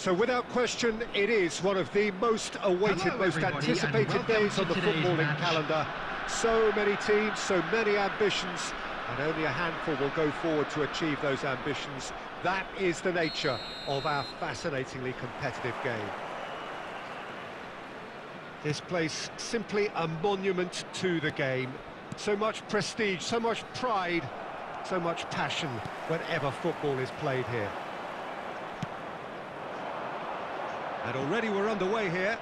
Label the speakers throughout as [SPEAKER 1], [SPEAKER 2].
[SPEAKER 1] So without question, it is one of the most awaited,
[SPEAKER 2] Hello,
[SPEAKER 1] most
[SPEAKER 2] everybody,
[SPEAKER 1] anticipated
[SPEAKER 2] and
[SPEAKER 1] days on
[SPEAKER 2] welcome
[SPEAKER 1] the
[SPEAKER 2] to today's
[SPEAKER 1] footballing
[SPEAKER 2] match.
[SPEAKER 1] calendar. So many teams, so many ambitions, and only a handful will go forward to achieve those ambitions. That is the nature of our fascinatingly competitive game. This place, simply a monument to the game. So much prestige, so much pride, so much passion whenever football is played here. And already we're underway here.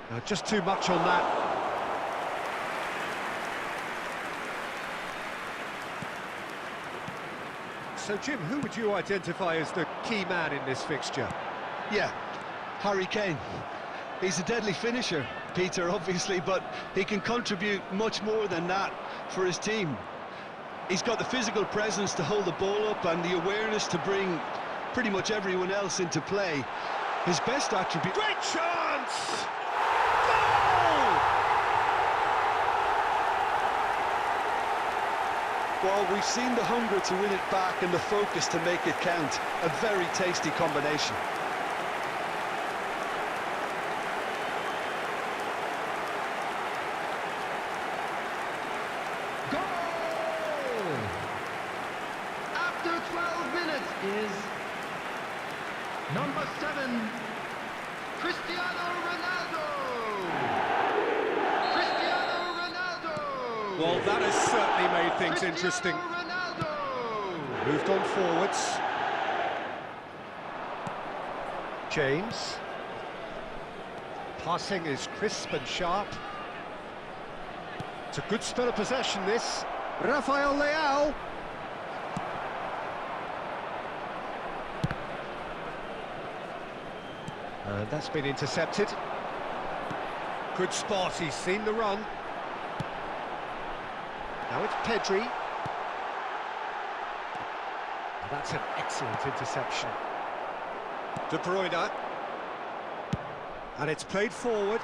[SPEAKER 1] Now, just too much on that. So, Jim, who would you identify as the key man in this fixture?
[SPEAKER 3] Yeah, Harry Kane. He's a deadly finisher, Peter, obviously, but he can contribute much more than that for his team. He's got the physical presence to hold the ball up and the awareness to bring pretty much everyone else into play. His best attribute...
[SPEAKER 1] Great chance! Goal!
[SPEAKER 3] Well, we've seen the hunger to win it back and the focus to make it count. A very tasty combination.
[SPEAKER 2] Goal! After 12 minutes is number 7, Cristiano Ronaldo! Cristiano Ronaldo!
[SPEAKER 1] Well, that has certainly made things interesting.
[SPEAKER 2] Ronaldo!
[SPEAKER 1] Moved on forwards. James. Passing is crisp and sharp. It's a good spell of possession, this. Rafael Leao. And that's been intercepted. Good spot, he's seen the run. Now it's Pedri. That's an excellent interception. De Bruyne. And it's played forward.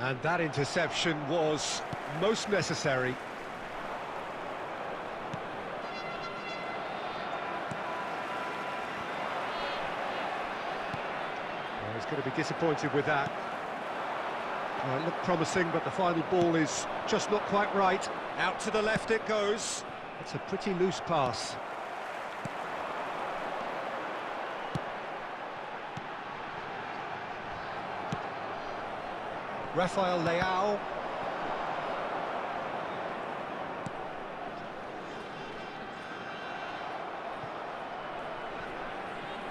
[SPEAKER 1] And that interception was most necessary. Well, he's going to be disappointed with that. Well, it looked promising, but the final ball is just not quite right. Out to the left it goes. It's a pretty loose pass. Rafael Leao.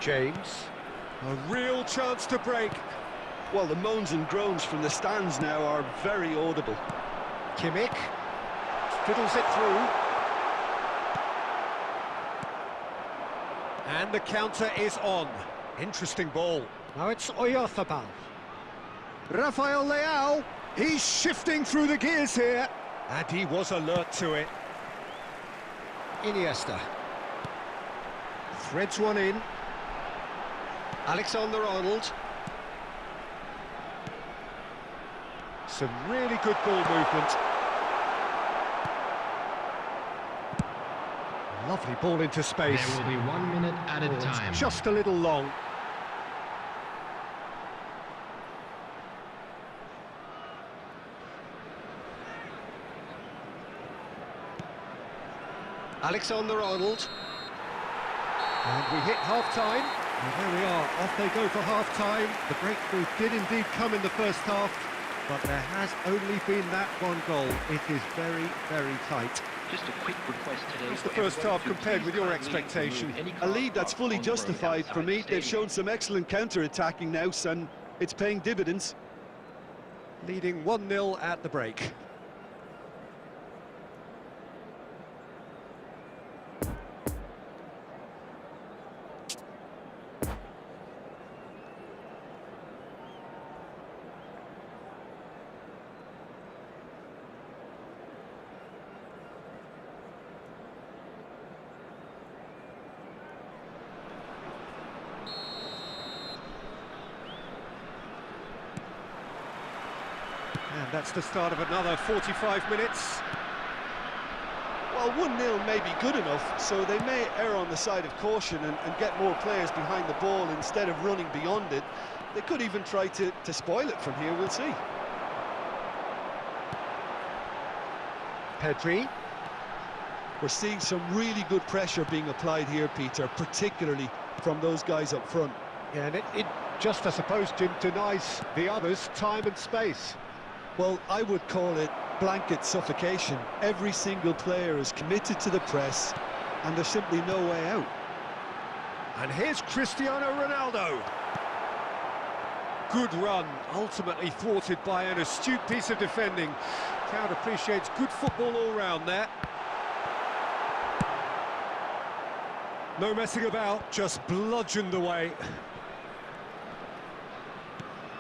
[SPEAKER 1] James. A real chance to break.
[SPEAKER 3] Well, the moans and groans from the stands now are very audible.
[SPEAKER 1] Kimmich. Fiddles it through. And the counter is on. Interesting ball. Now it's Oyarzabal. Rafael Leao, he's shifting through the gears here. And he was alert to it. Iniesta. Threads one in. Alexander-Arnold. Some really good ball movement. Lovely ball into space.
[SPEAKER 2] There will be 1 minute added time.
[SPEAKER 1] It's just a little long. Alexander-Arnold. And we hit half-time. And there we are, off they go for half-time. The breakthrough did indeed come in the first half, but there has only been that one goal. It is very, very tight.
[SPEAKER 4] Just a quick request today.
[SPEAKER 1] How's the first half compared with your expectation?
[SPEAKER 3] A lead that's fully justified for me. They've shown some excellent counter-attacking now, and it's paying dividends.
[SPEAKER 1] Leading 1-0 at the break. And that's the start of another 45 minutes.
[SPEAKER 3] Well, 1-0 may be good enough, so they may err on the side of caution and get more players behind the ball instead of running beyond it. They could even try to spoil it from here, we'll see.
[SPEAKER 1] Pedri.
[SPEAKER 3] We're seeing some really good pressure being applied here, Peter, particularly from those guys up front.
[SPEAKER 1] Yeah, and it just, I suppose, denies the others time and space.
[SPEAKER 3] Well, I would call it blanket suffocation. Every single player is committed to the press, and there's simply no way out.
[SPEAKER 1] And here's Cristiano Ronaldo. Good run, ultimately thwarted by an astute piece of defending. Crowd appreciates good football all round there. No messing about, just bludgeoned away.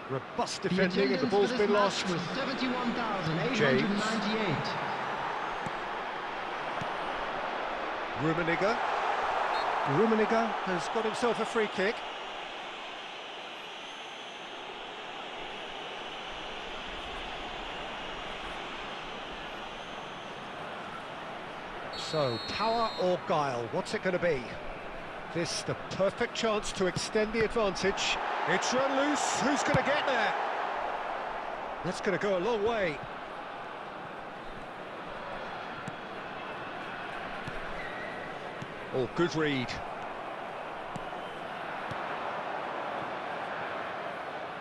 [SPEAKER 1] Robust defending and the ball's been lost.
[SPEAKER 2] Was 71,898.
[SPEAKER 1] Rummenigge. Rummenigge has got himself a free kick. So, power or guile, what's it going to be? This the perfect chance to extend the advantage. It's run loose, who's going to get there? That's going to go a long way. Oh, good read.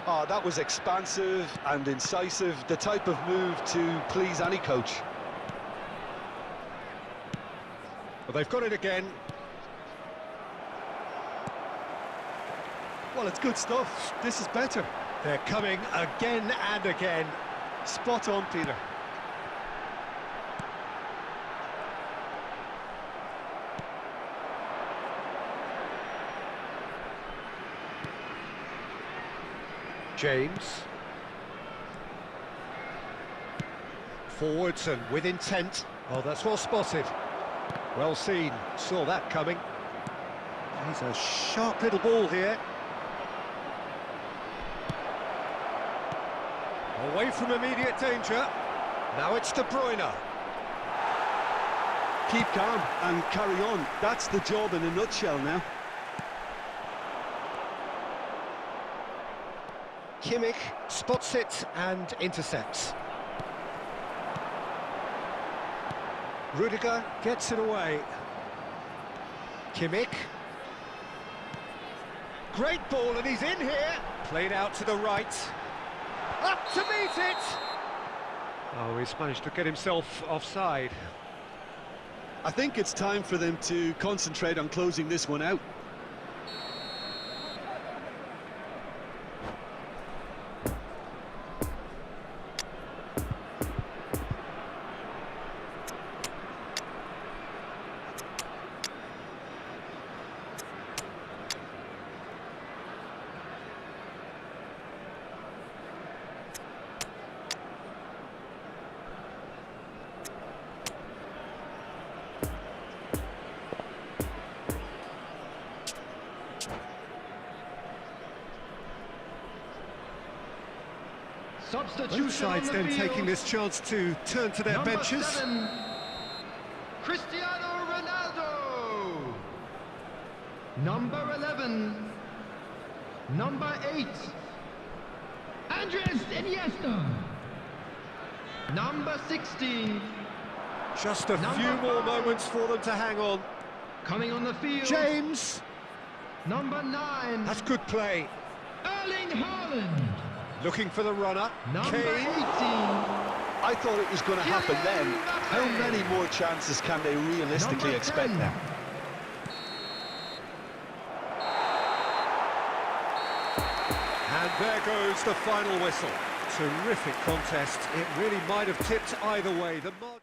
[SPEAKER 3] Oh, that was expansive and incisive, the type of move to please any coach.
[SPEAKER 1] Well, they've got it again.
[SPEAKER 3] Well, it's good stuff. This is better.
[SPEAKER 1] They're coming again and again.
[SPEAKER 3] Spot on, Peter.
[SPEAKER 1] James. Forwards and with intent. Oh, that's well spotted. Well seen. Saw that coming. He's a sharp little ball here. Away from immediate danger. Now it's De Bruyne.
[SPEAKER 3] Keep calm and carry on. That's the job in a nutshell now.
[SPEAKER 1] Kimmich spots it and intercepts. Rudiger gets it away. Kimmich. Great ball, and he's in here. Played out to the right. Up to meet it! Oh, he's managed to get himself offside.
[SPEAKER 3] I think it's time for them to concentrate on closing this one out.
[SPEAKER 2] Substitution
[SPEAKER 1] Both sides
[SPEAKER 2] on the
[SPEAKER 1] then
[SPEAKER 2] field.
[SPEAKER 1] taking this chance to turn to their
[SPEAKER 2] Number
[SPEAKER 1] benches.
[SPEAKER 2] 7, Cristiano Ronaldo. Number 11, number 8, Andres Iniesta. Number 16,
[SPEAKER 1] Just a
[SPEAKER 2] Number
[SPEAKER 1] few more
[SPEAKER 2] 5.
[SPEAKER 1] moments for them to hang on.
[SPEAKER 2] coming on the field.
[SPEAKER 1] James,
[SPEAKER 2] Number 9,
[SPEAKER 1] that's good play.
[SPEAKER 2] Erling Haaland.
[SPEAKER 1] Looking for the runner.
[SPEAKER 2] Number 18,
[SPEAKER 1] Kane.
[SPEAKER 3] I thought it was going to happen then. How many more chances can they realistically
[SPEAKER 2] Number
[SPEAKER 3] expect
[SPEAKER 2] 10.
[SPEAKER 3] now?
[SPEAKER 1] And there goes the final whistle. Terrific contest. It really might have tipped either way. The margin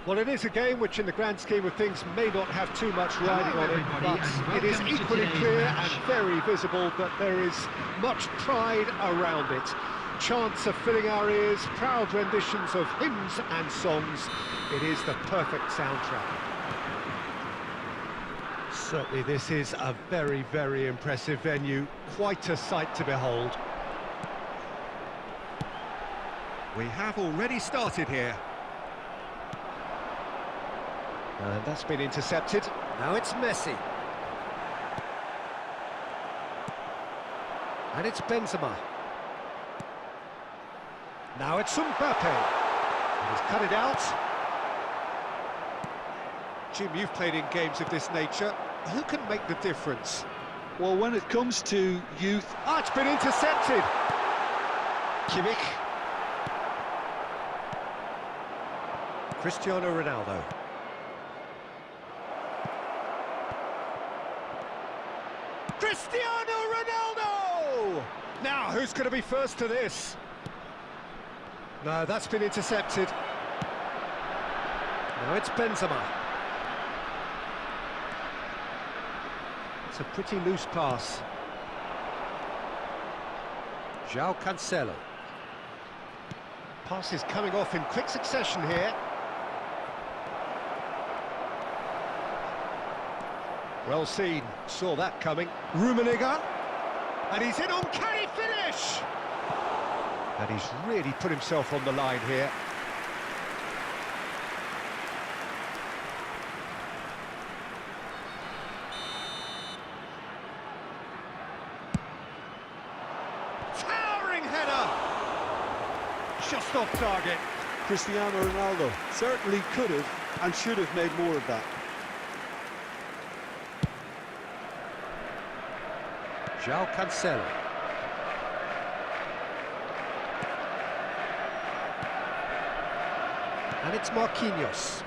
[SPEAKER 1] Well, it is a game which, in the grand scheme of things, may not have too much riding
[SPEAKER 2] Hello,
[SPEAKER 1] on it,
[SPEAKER 2] everybody,
[SPEAKER 1] but
[SPEAKER 2] and
[SPEAKER 1] it is
[SPEAKER 2] welcome to
[SPEAKER 1] equally
[SPEAKER 2] today's
[SPEAKER 1] clear
[SPEAKER 2] match.
[SPEAKER 1] and very visible that there is much pride around it. Chants are filling our ears, proud renditions of hymns and songs. It is the perfect soundtrack. Certainly this is a very, very impressive venue, quite a sight to behold. We have already started here. And that's been intercepted. Now it's Messi. And it's Benzema. Now it's Mbappe. And he's cut it out. Jim, you've played in games of this nature. Who can make the difference?
[SPEAKER 3] Well, when it comes to youth...
[SPEAKER 1] Ah, it's been intercepted. Kimmich. Cristiano Ronaldo. Cristiano Ronaldo! Now, who's going to be first to this? No, that's been intercepted. Now it's Benzema. It's a pretty loose pass. João Cancelo. Pass is coming off in quick succession here. Well seen, saw that coming. Rummenigge, and he's in, uncanny finish! And he's really put himself on the line here. Towering header! Just off target.
[SPEAKER 3] Cristiano Ronaldo certainly could have and should have made more of that.
[SPEAKER 1] João Cancelo. And it's Marquinhos.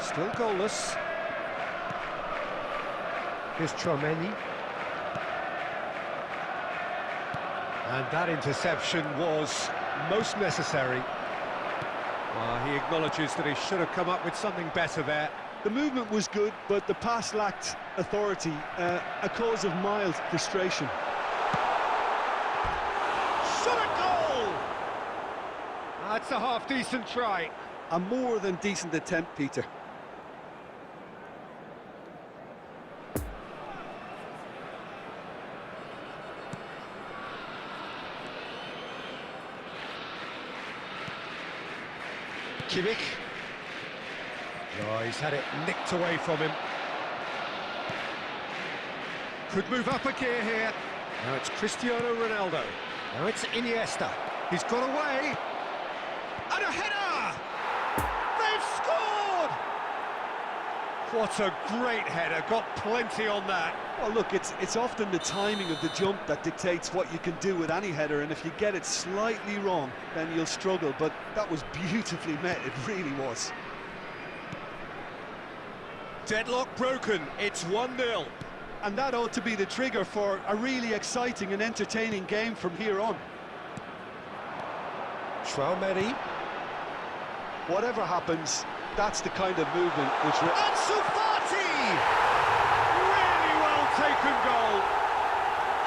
[SPEAKER 1] Still goalless. Here's Tchouaméni. And that interception was most necessary. Well, he acknowledges that he should have come up with something better there.
[SPEAKER 3] The movement was good, but the pass lacked authority, a cause of mild frustration.
[SPEAKER 1] Shot a goal! That's a half-decent try.
[SPEAKER 3] A more than decent attempt, Peter.
[SPEAKER 1] Kimmich. Oh, he's had it nicked away from him. Could move up a gear here. Now it's Cristiano Ronaldo. Now it's Iniesta. He's got away. And a header! They've scored! What a great header. Got plenty on that.
[SPEAKER 3] Well, look, it's often the timing of the jump that dictates what you can do with any header, and if you get it slightly wrong, then you'll struggle. But that was beautifully met, it really was.
[SPEAKER 1] Deadlock broken. It's 1-0.
[SPEAKER 3] And that ought to be the trigger for a really exciting and entertaining game from here on.
[SPEAKER 1] Tchouaméni.
[SPEAKER 3] Whatever happens, that's the kind of movement which...
[SPEAKER 1] Ansu Fati! Really well taken goal.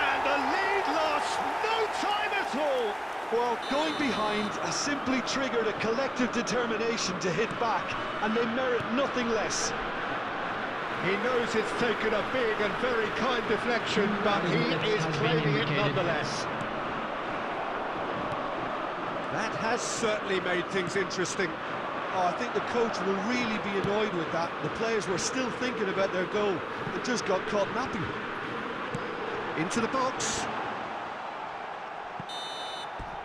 [SPEAKER 1] And the lead lost no time at all.
[SPEAKER 3] Well, going behind has simply triggered a collective determination to hit back, and they merit nothing less.
[SPEAKER 1] He knows it's taken a big and very kind deflection, but he is claiming it nonetheless. That has certainly made things interesting.
[SPEAKER 3] Oh, I think the coach will really be annoyed with that. The players were still thinking about their goal. It just got caught napping.
[SPEAKER 1] Into the box.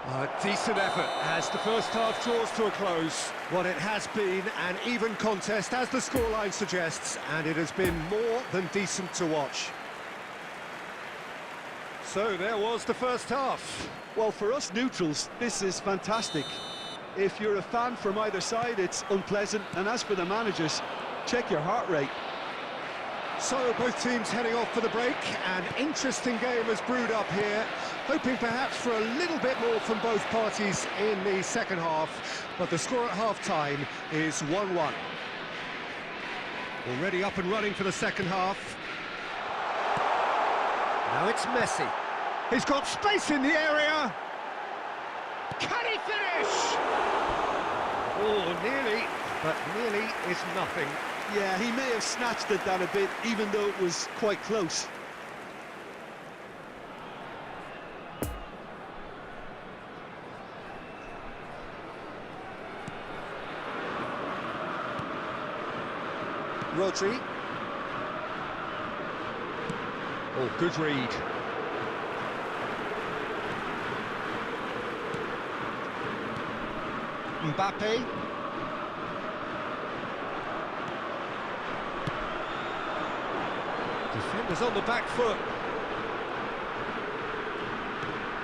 [SPEAKER 1] A decent effort as the first half draws to a close. What it has been an even contest, as the scoreline suggests, and it has been more than decent to watch. So there was the first half.
[SPEAKER 3] Well, for us neutrals, this is fantastic. If you're a fan from either side, it's unpleasant. And as for the managers, check your heart rate.
[SPEAKER 1] So both teams heading off for the break. An interesting game has brewed up here, hoping perhaps for a little bit more from both parties in the second half, but the score at half-time is 1-1. Already up and running for the second half. Now it's Messi. He's got space in the area. Can he finish? Oh, nearly, but nearly is nothing.
[SPEAKER 3] Yeah, he may have snatched at that a bit, even though it was quite close.
[SPEAKER 1] Rodri. Oh, good read. Mbappe. Defenders on the back foot.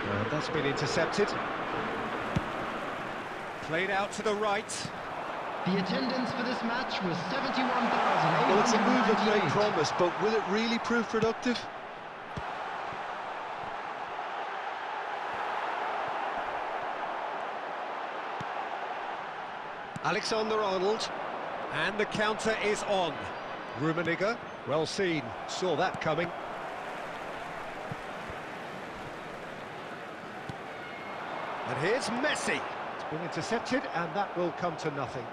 [SPEAKER 1] And that's been intercepted. Played out to the right.
[SPEAKER 2] The attendance for this match was 71,898.
[SPEAKER 3] Well, it's a move of great promise, but will it really prove productive?
[SPEAKER 1] Alexander-Arnold, and the counter is on. Rummenigge, well seen, saw that coming. And here's Messi. It's been intercepted, and that will come to nothing.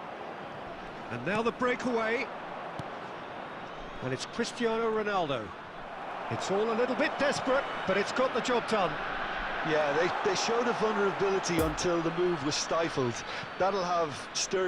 [SPEAKER 1] And now the breakaway. And it's Cristiano Ronaldo. It's all a little bit desperate, but it's got the job done.
[SPEAKER 3] Yeah, they showed a vulnerability until the move was stifled. That'll have stirred